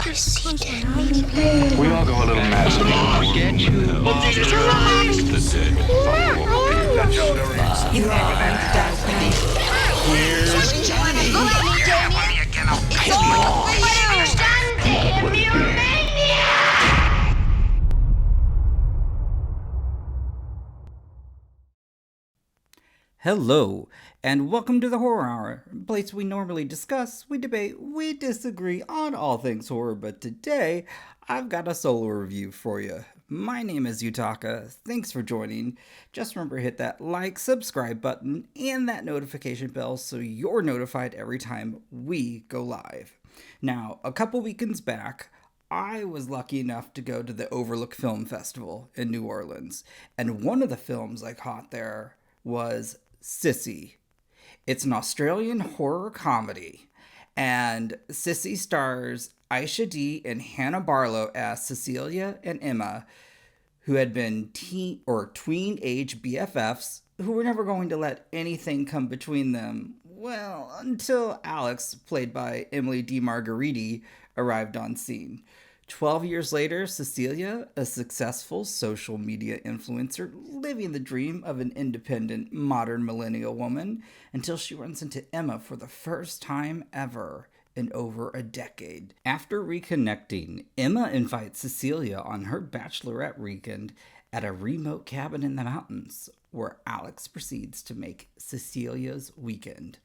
We all go a little mad sometimes. Get you. You are under destiny. Here's Johnny. Hello, and welcome to the Horror Hour, a place we normally discuss, we debate, we disagree on all things horror, but today I've got a solo review for you. My name is Yutaka, thanks for joining. Just remember to hit that like, subscribe button, and that notification bell so you're notified every time we go live. Now, a couple weekends back, I was lucky enough to go to the Overlook Film Festival in New Orleans, and one of the films I caught there was Sissy. It's an Australian horror comedy, and Sissy stars Aisha Dee and Hannah Barlow as Cecilia and Emma, who had been tween age BFFs who were never going to let anything come between them. Well, until Alex, played by Emily D. Margheriti, arrived on scene. 12 years later, Cecilia, a successful social media influencer, living the dream of an independent, modern millennial woman, until she runs into Emma for the first time ever in over a decade. After reconnecting, Emma invites Cecilia on her bachelorette weekend at a remote cabin in the mountains, where Alex proceeds to make Cecilia's weekend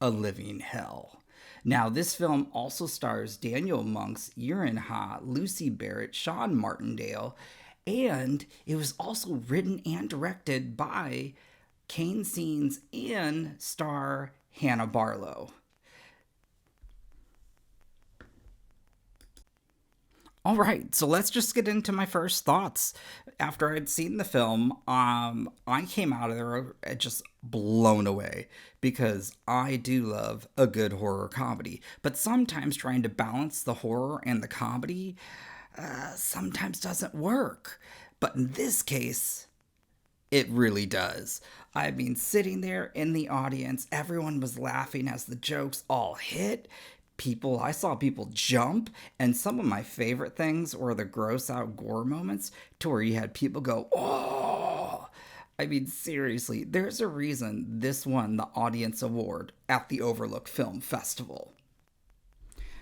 a living hell. Now, this film also stars Daniel Monk's Yerin, Lucy Barrett, Shaun Martindale, and it was also written and directed by Kane, Senes, and star Hannah Barlow. All right, so let's just get into my first thoughts. After I'd seen the film, I came out of there just blown away because I do love a good horror comedy. But sometimes trying to balance the horror and the comedy sometimes doesn't work. But in this case, it really does. I mean, sitting there in the audience, everyone was laughing as the jokes all hit. I saw people jump, and some of my favorite things were the gross out gore moments to where you had people go, oh! I mean, seriously, there's a reason this won the audience award at the Overlook Film Festival.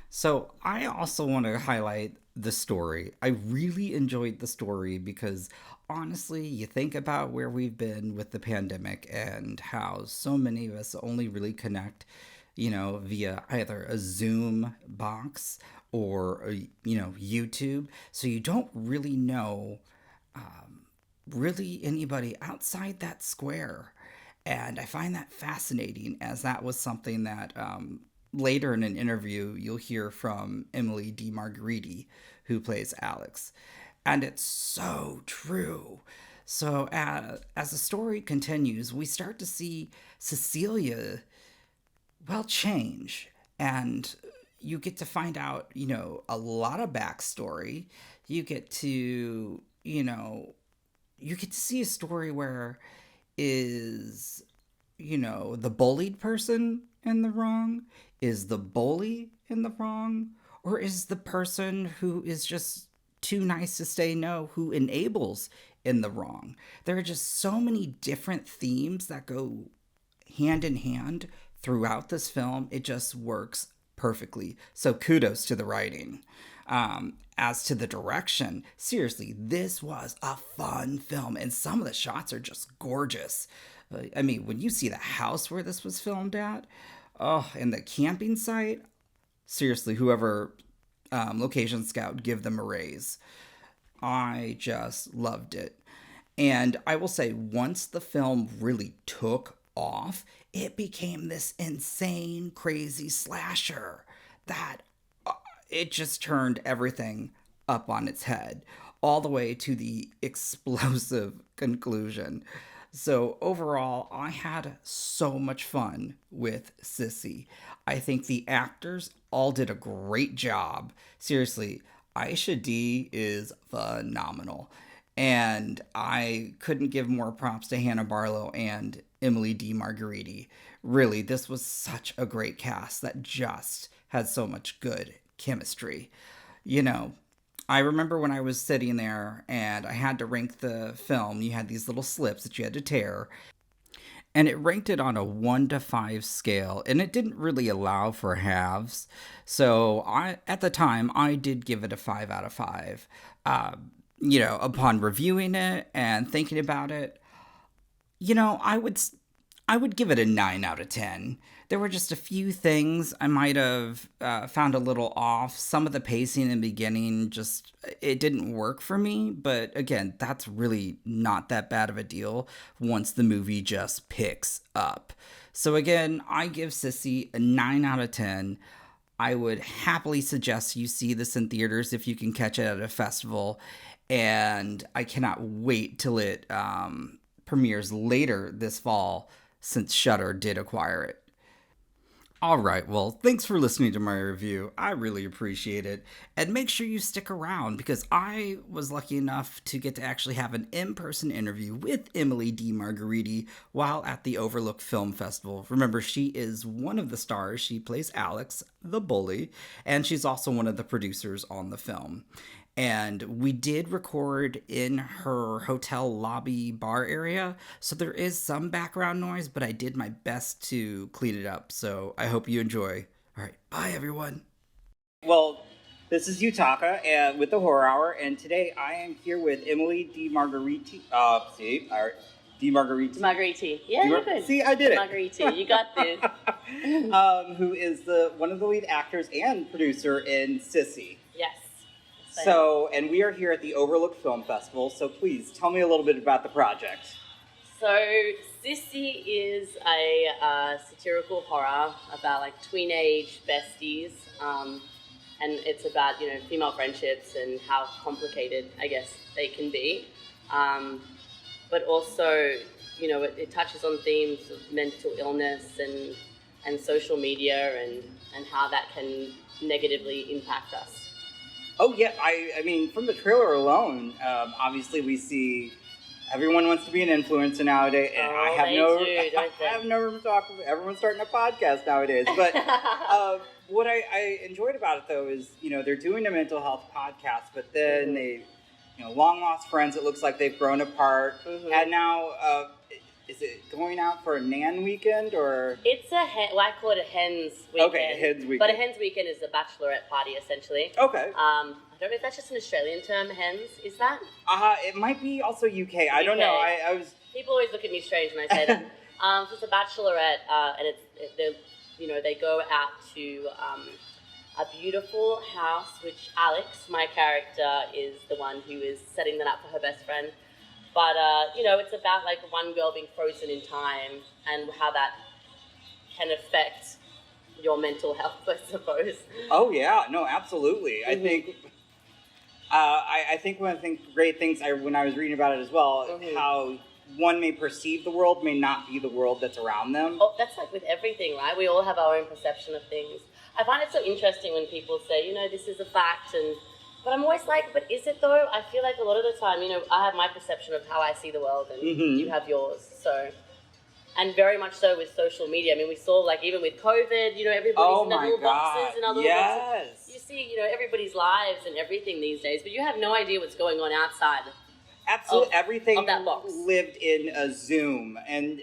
So I also want to highlight the story. I really enjoyed the story because honestly, you think about where we've been with the pandemic and how so many of us only really connect via either a Zoom box or, YouTube. So you don't really know really anybody outside that square. And I find that fascinating, as that was something that later in an interview you'll hear from Emily D. Margheriti, who plays Alex. And it's so true. So as the story continues, we start to see Cecilia change, and you get to find out, a lot of backstory. You get to see a story where is, the bullied person in the wrong? Is the bully in the wrong? Or is the person who is just too nice to say no, who enables, in the wrong? There are just so many different themes that go hand in hand throughout this film. It just works perfectly. So kudos to the writing. As to the direction, seriously, this was a fun film, and some of the shots are just gorgeous. I mean, when you see the house where this was filmed at, and the camping site, seriously, whoever location scout, give them a raise. I just loved it. And I will say, once the film really took off, it became this insane, crazy slasher that it just turned everything up on its head, all the way to the explosive conclusion. So overall, I had so much fun with Sissy. I think the actors all did a great job. Seriously, Aisha Dee is phenomenal. And I couldn't give more props to Hannah Barlow and Emily D. Margheriti. Really, this was such a great cast that just had so much good chemistry. You know, I remember when I was sitting there and I had to rank the film, you had these little slips that you had to tear, and it ranked it on a 1 to 5 scale, and it didn't really allow for halves. So at the time, I did give it a 5 out of 5. Upon reviewing it and thinking about it, I would give it a 9 out of 10. There were just a few things I might have found a little off. Some of the pacing in the beginning it didn't work for me. But again, that's really not that bad of a deal once the movie just picks up. So again, I give Sissy a 9 out of 10. I would happily suggest you see this in theaters if you can catch it at a festival. And I cannot wait till it premieres later this fall, since Shudder did acquire it. Alright, well, thanks for listening to my review. I really appreciate it. And make sure you stick around, because I was lucky enough to get to actually have an in-person interview with Emily D. Margheriti while at the Overlook Film Festival. Remember, she is one of the stars. She plays Alex, the bully, and she's also one of the producers on the film. And we did record in her hotel lobby bar area, so there is some background noise, but I did my best to clean it up, so I hope you enjoy. All right, bye everyone. Well, this is Yutaka with the Horror Hour, and today I am here with Emily D. Margheriti. D. Margheriti. Margheriti. Yeah, you're good. See, I did it. Margheriti, you got this. Who is one of the lead actors and producer in Sissy. Yes. So, and we are here at the Overlook Film Festival, so please tell me a little bit about the project. So, Sissy is a satirical horror about like tween-age besties, and it's about, female friendships and how complicated, I guess, they can be. But also, it touches on themes of mental illness and social media and how that can negatively impact us. Oh, yeah. I mean, from the trailer alone, obviously we see everyone wants to be an influencer nowadays. And I have no room to talk about. Everyone's starting a podcast nowadays. But what I enjoyed about it, though, is, they're doing a mental health podcast, but then they, long lost friends, it looks like they've grown apart. Mm-hmm. And now, is it going out for a Nan weekend, or? It's I call it a hens weekend. Okay, a hens weekend. But a hens weekend is a bachelorette party, essentially. Okay. I don't know if that's just an Australian term, hens, is that? It might be also UK. I don't know. I was. People always look at me strange when I say that. So it's a bachelorette, and they go out to a beautiful house, which Alex, my character, is the one who is setting that up for her best friend. But, it's about, like, one girl being frozen in time and how that can affect your mental health, I suppose. Oh, yeah. No, absolutely. Mm-hmm. I think one of the great things when I was reading about it as well, mm-hmm. how one may perceive the world may not be the world that's around them. Oh, that's like with everything, right? We all have our own perception of things. I find it so interesting when people say, this is a fact, but I'm always like, but is it though? I feel like a lot of the time, I have my perception of how I see the world, and mm-hmm. you have yours. So, and very much so with social media. I mean, we saw, like, even with COVID, everybody's in their little boxes and other little boxes. You see, everybody's lives and everything these days, but you have no idea what's going on outside. Absolutely, everything of that box. Lived in a Zoom, and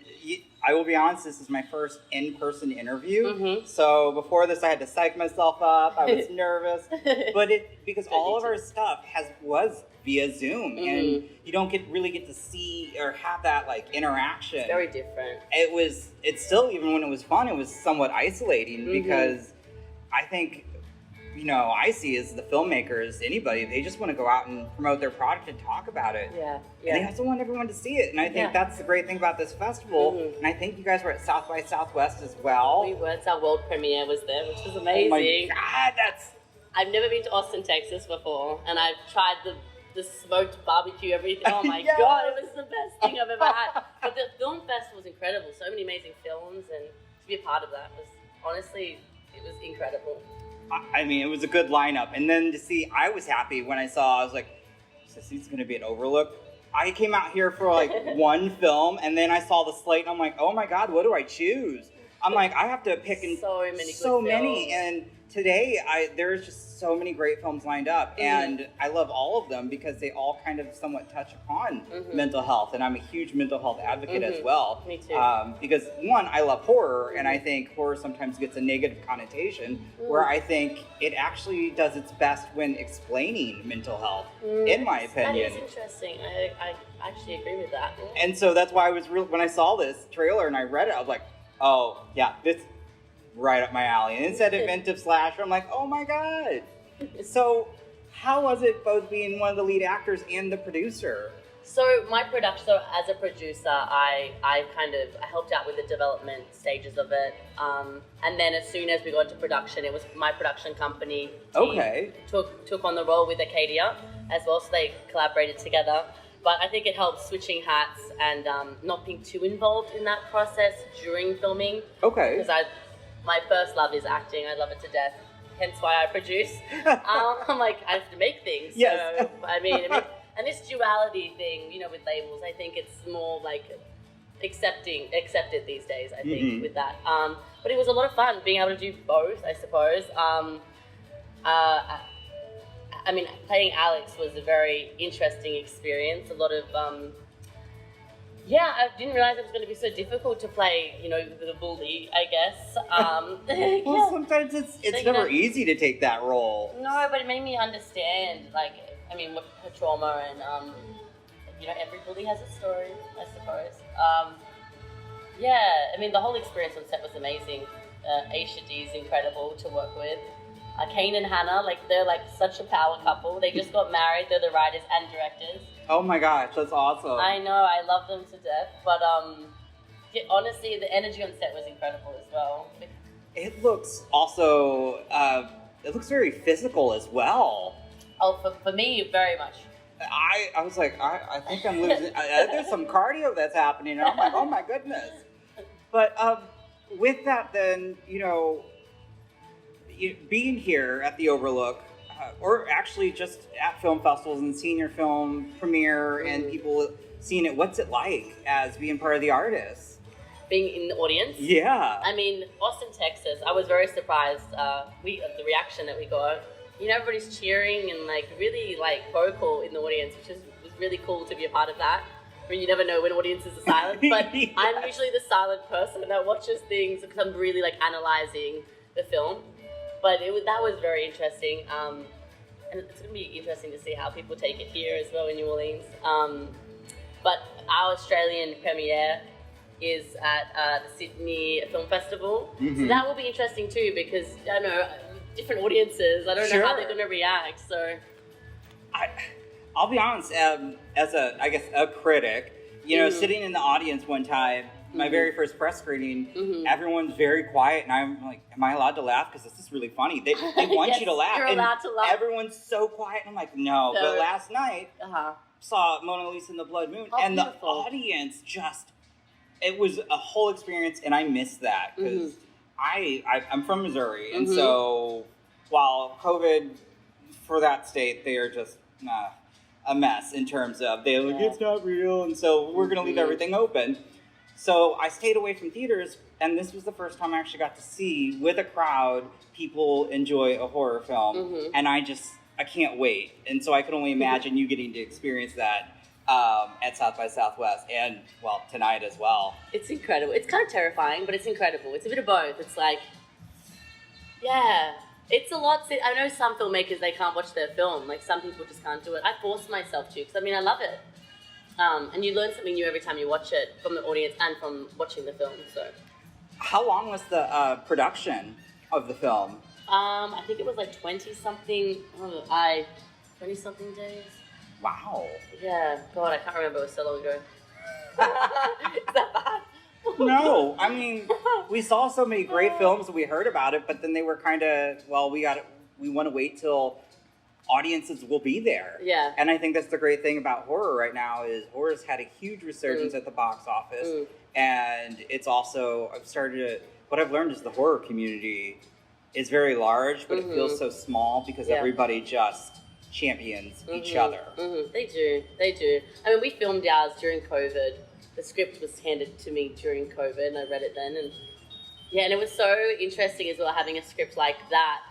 I will be honest, this is my first in-person interview. Mm-hmm. So before this, I had to psych myself up. I was nervous, but because all of our stuff was via Zoom, mm-hmm. and you don't really get to see or have that interaction. It's very different. It's still, even when it was fun, it was somewhat isolating, mm-hmm. because I think. I see as the filmmakers, anybody, they just want to go out and promote their product and talk about it. Yeah. And they also want everyone to see it. And I think that's the great thing about this festival. Mm-hmm. And I think you guys were at South by Southwest as well. We were. It's our world premiere was there, which was amazing. Oh my God, I've never been to Austin, Texas before, and I've tried the smoked barbecue, everything. Oh my yes. God, it was the best thing I've ever had. But the film festival was incredible. So many amazing films, and to be a part of that was, honestly, it was incredible. I mean, it was a good lineup. And then to see, I was happy when I was like, Sissy's going to be at Overlook. I came out here for one film, and then I saw the slate, and I'm like, oh my God, what do I choose? I'm like, I have to pick and so many good so many, films. and today there's just so many great films lined up, and I love all of them because they all kind of somewhat touch upon mental health, and I'm a huge mental health advocate as well. Me too. Because one, I love horror, and I think horror sometimes gets a negative connotation, where I think it actually does its best when explaining mental health, in my opinion. That is interesting. I actually agree with that. Yeah. And so that's why I was when I saw this trailer and I read it, I was like, oh yeah, this right up my alley. And it said inventive slasher. I'm like, oh my god. So how was it both being one of the lead actors and the producer? So my production, so as a producer, I helped out with the development stages of it. And then as soon as we got into production, it was my production company team took on the role with Acadia as well, so they collaborated together. But I think it helps switching hats and not being too involved in that process during filming. Okay. Because my first love is acting. I love it to death. Hence why I produce. I'm like, I have to make things. Yes. So, I mean, and this duality thing, you know, with labels, I think it's more like accepted these days, I think, with that. But it was a lot of fun being able to do both, I suppose. I mean, playing Alex was a very interesting experience. A lot of, I didn't realize it was going to be so difficult to play, you know, the bully, I guess. Well, sometimes it's never easy to take that role. No, but it made me understand, like, I mean, her trauma and, you know, every bully has a story, I suppose. I mean, the whole experience on set was amazing. Aisha D is incredible to work with. Kane and Hannah, like, they're like such a power couple. They just got married. They're the writers and directors. Oh my gosh, that's awesome. I know, I love them to death. But honestly, the energy on set was incredible as well. It looks also, it looks very physical as well. Oh, for me, very much. I was like, I think I'm losing, there's some cardio that's happening. And I'm like, oh my goodness. But with that then, you know, being here at the Overlook, or actually just at film festivals and seeing your film premiere and people seeing it, what's it like as being part of the artists? Being in the audience? Yeah. I mean, Austin, Texas, I was very surprised the reaction that we got. You know, everybody's cheering and like really like vocal in the audience, which was really cool to be a part of that. I mean, you never know when audiences are silent, but Yes. I'm usually the silent person that watches things because I'm really like analyzing the film. But that was very interesting, and it's going to be interesting to see how people take it here as well in New Orleans. But our Australian premiere is at the Sydney Film Festival, so that will be interesting too because, I don't know, different audiences, I don't know how they're going to react, so... I'll be honest, as a critic, you know, sitting in the audience one time, my very first press screening, everyone's very quiet, and I'm like, am I allowed to laugh? Because this is really funny. They want Yes, you to laugh. you're and allowed to laugh. Everyone's so quiet, and I'm like, no. But last night, saw Mona Lisa and the Blood Moon, and beautiful. The audience just, it was a whole experience, and I missed that, because I'm from Missouri, and so while COVID, for that state, they are just a mess in terms of, they're like, it's not real, and so we're going to leave everything open. So I stayed away from theaters, and this was the first time I actually got to see, with a crowd, people enjoy a horror film, and I can't wait. And so I can only imagine you getting to experience that at South by Southwest, and, well, tonight as well. It's incredible. It's kind of terrifying, but it's incredible. It's a bit of both. It's like, yeah, it's a lot. I know some filmmakers, they can't watch their film. Like, some people just can't do it. I force myself to, because, I mean, I love it. And you learn something new every time you watch it, from the audience and from watching the film. So, how long was the production of the film? I think it was like 20-something days. Wow. Yeah. God, I can't remember. It was so long ago. Is that bad? No, I mean, we saw so many great films and we heard about it, but then they were kind of, well, we want to wait till audiences will be there. Yeah. And I think that's the great thing about horror right now is horror's had a huge resurgence at the box office. And it's also, what I've learned is the horror community is very large, but it feels so small because everybody just champions each other. They do. I mean, we filmed ours during COVID. The script was handed to me during COVID and I read it then, and Yeah, and it was so interesting as well having a script like that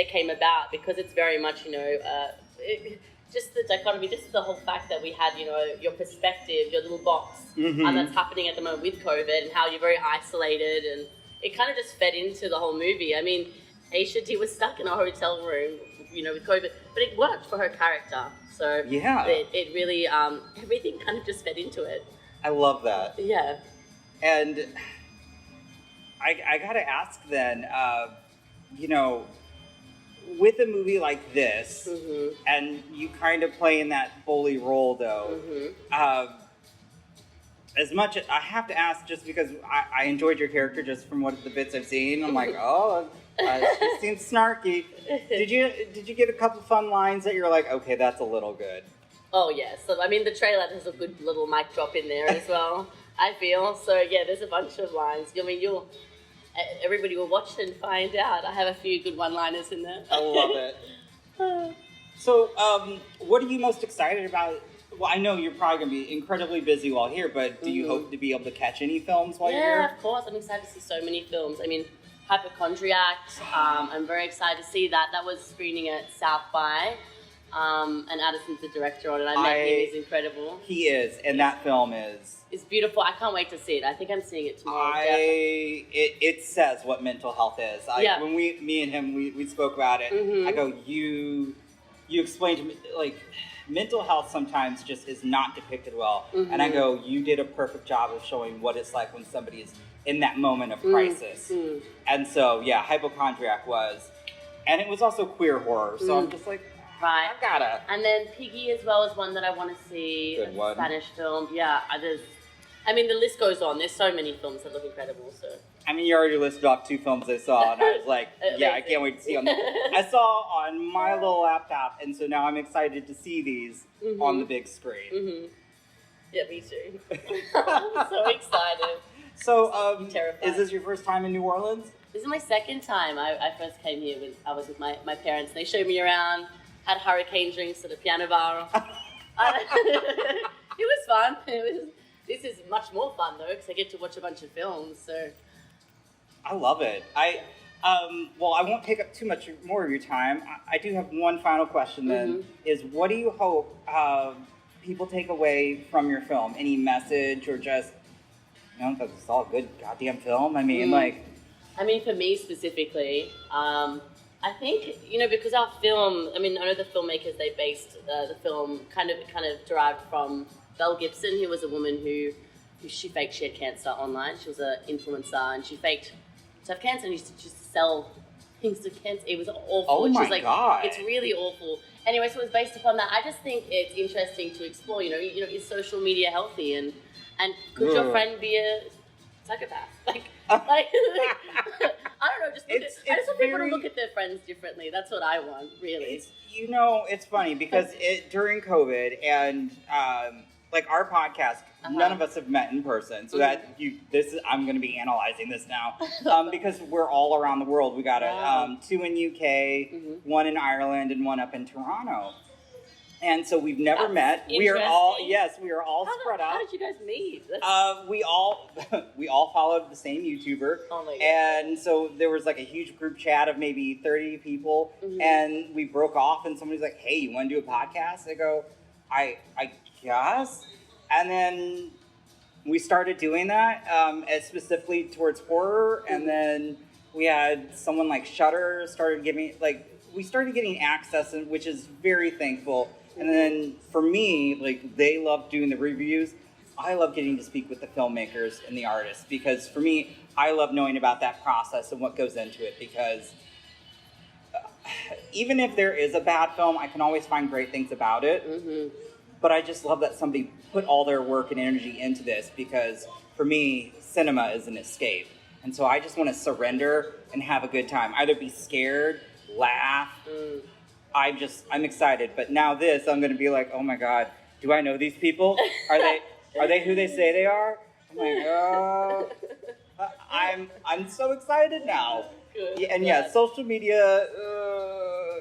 came about because it's very much, just the dichotomy, just the whole fact that we had, your perspective, your little box that's happening at the moment with COVID and how you're very isolated, and it kind of just fed into the whole movie. I mean, Aisha D was stuck in a hotel room, with COVID, but it worked for her character. So yeah, it really, everything kind of just fed into it. I love that. Yeah. And I gotta ask then, with a movie like this, and you kind of play in that bully role though, as much as I have to ask, just because I enjoyed your character just from what the bits I've seen, I'm like, she seems snarky. Did you get a couple fun lines that you're like, okay, that's a little good? Oh yes, so I mean the trailer has a good little mic drop in there as well. I feel so. Yeah, there's a bunch of lines. I mean, everybody will watch and find out. I have a few good one-liners in there. I love it. So, what are you most excited about? Well, I know you're probably going to be incredibly busy while here, but do you hope to be able to catch any films while you're here? Yeah, of course. I'm excited to see so many films. I mean, Hypochondriac, I'm very excited to see that. That was screening at South by, and Addison's the director on it. I met him. He's incredible. He is, and that film is... It's beautiful. I can't wait to see it. I think I'm seeing it tomorrow. It says what mental health is. When me and him, we spoke about it, I go, you explained to me, like, mental health sometimes just is not depicted well. And I go, you did a perfect job of showing what it's like when somebody is in that moment of crisis. And so, yeah, Hypochondriac was. And it was also queer horror, so I'm just like, right. I gotta. And then Piggy as well is one that I want to see. Good one. Spanish film. Yeah, I mean, the list goes on. There's so many films that look incredible, so. I mean, you already listed off 2 films I saw, and I was like, yeah, I can't wait to see them. I saw on my little laptop, and so now I'm excited to see these on the big screen. Yeah, me too. I'm so excited. So, terrified. Is this your first time in New Orleans? This is my second time. I first came here I was with my parents. They showed me around, had hurricane drinks at a piano bar. It was fun. This is much more fun though, because I get to watch a bunch of films. So I love it. Well, I won't take up too much more of your time. I do have one final question then. Is what do you hope people take away from your film? Any message or just, that's all a good goddamn film? I mean, I mean, for me specifically, I think, because our film, I know the filmmakers, they based the film kind of derived from Belle Gibson, who was a woman who she faked she had cancer online. She was an influencer, and she faked to have cancer and used to just sell things to cancer. It was awful. Oh my God. It's really awful. Anyway, so it was based upon that. I just think it's interesting to explore, is social media healthy, and could your friend be a psychopath? I don't know, I just want people to look at their friends differently. That's what I want, really. It's funny because during COVID and our podcast, none of us have met in person. So I'm going to be analyzing this now because we're all around the world. We got 2 in UK, 1 in Ireland, and 1 up in Toronto. And so we've never met. We are all spread out. How did you guys meet? We all followed the same YouTuber. Oh my God. And so there was a huge group chat of maybe 30 people, and we broke off, and somebody's like, "Hey, you want to do a podcast?" I go, I guess. And then we started doing that, specifically towards horror, and then we had someone like Shudder started giving we started getting access, which is very thankful. And then for me, they love doing the reviews. I love getting to speak with the filmmakers and the artists because for me, I love knowing about that process and what goes into it because even if there is a bad film, I can always find great things about it. But I just love that somebody put all their work and energy into this because for me, cinema is an escape. And so I just want to surrender and have a good time. Either be scared, laugh. I'm excited, but now I'm going to be like, oh my God, do I know these people? Are they who they say they are? I'm like, oh, I'm so excited now. Good. And social media,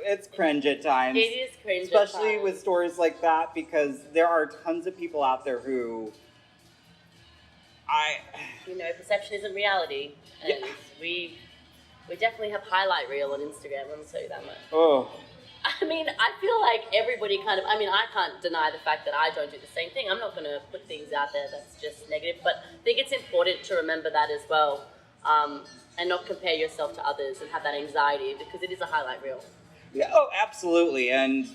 it's cringe at times. It is cringe, especially with stories like that, because there are tons of people out there who, perception isn't reality, and we definitely have highlight reel on Instagram. Let me tell you that much. Oh. I mean, I feel like everybody kind of, I mean, I can't deny the fact that I don't do the same thing. I'm not going to put things out there that's just negative, but I think it's important to remember that as well, and not compare yourself to others and have that anxiety, because it is a highlight reel. Yeah, oh, absolutely. And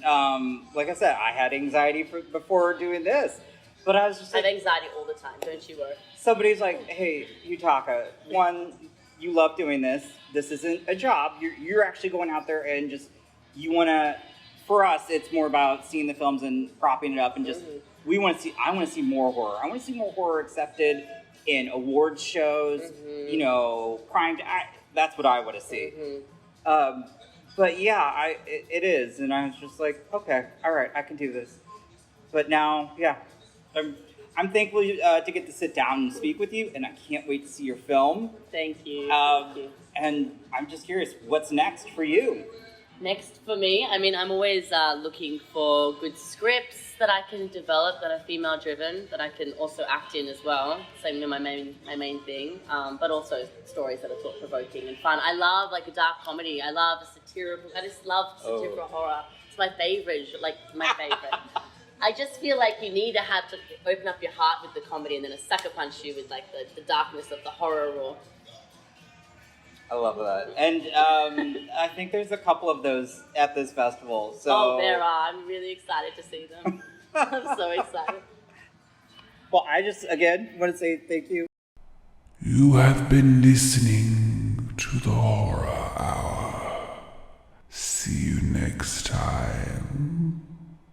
like I said, I had anxiety before doing this, but I was just like, I have anxiety all the time, don't you worry. Somebody's like, hey, Yutaka, one, you love doing this. This isn't a job. You're actually going out there and just, you want to, for us, it's more about seeing the films and propping it up and just, I want to see more horror. I want to see more horror accepted in awards shows, you know, crime. That's what I want to see. But yeah, it is. And I was just like, okay, all right, I can do this. But now, yeah, I'm thankful to get to sit down and speak with you, and I can't wait to see your film. Thank you. Thank you. And I'm just curious, what's next for you? Next for me, I mean, I'm always looking for good scripts that I can develop that are female-driven, that I can also act in as well. Same with my main thing, but also stories that are thought-provoking and fun. I love like a dark comedy. I love a satirical. I just love satirical horror. It's my favorite. I just feel like you need to have to open up your heart with the comedy, and then a sucker punch you with like the darkness of the horror or. I love that. And I think there's a couple of those at this festival. So. Oh, there are. I'm really excited to see them. I'm so excited. Well, I just, again, want to say thank you. You have been listening to the Horror Hour. See you next time.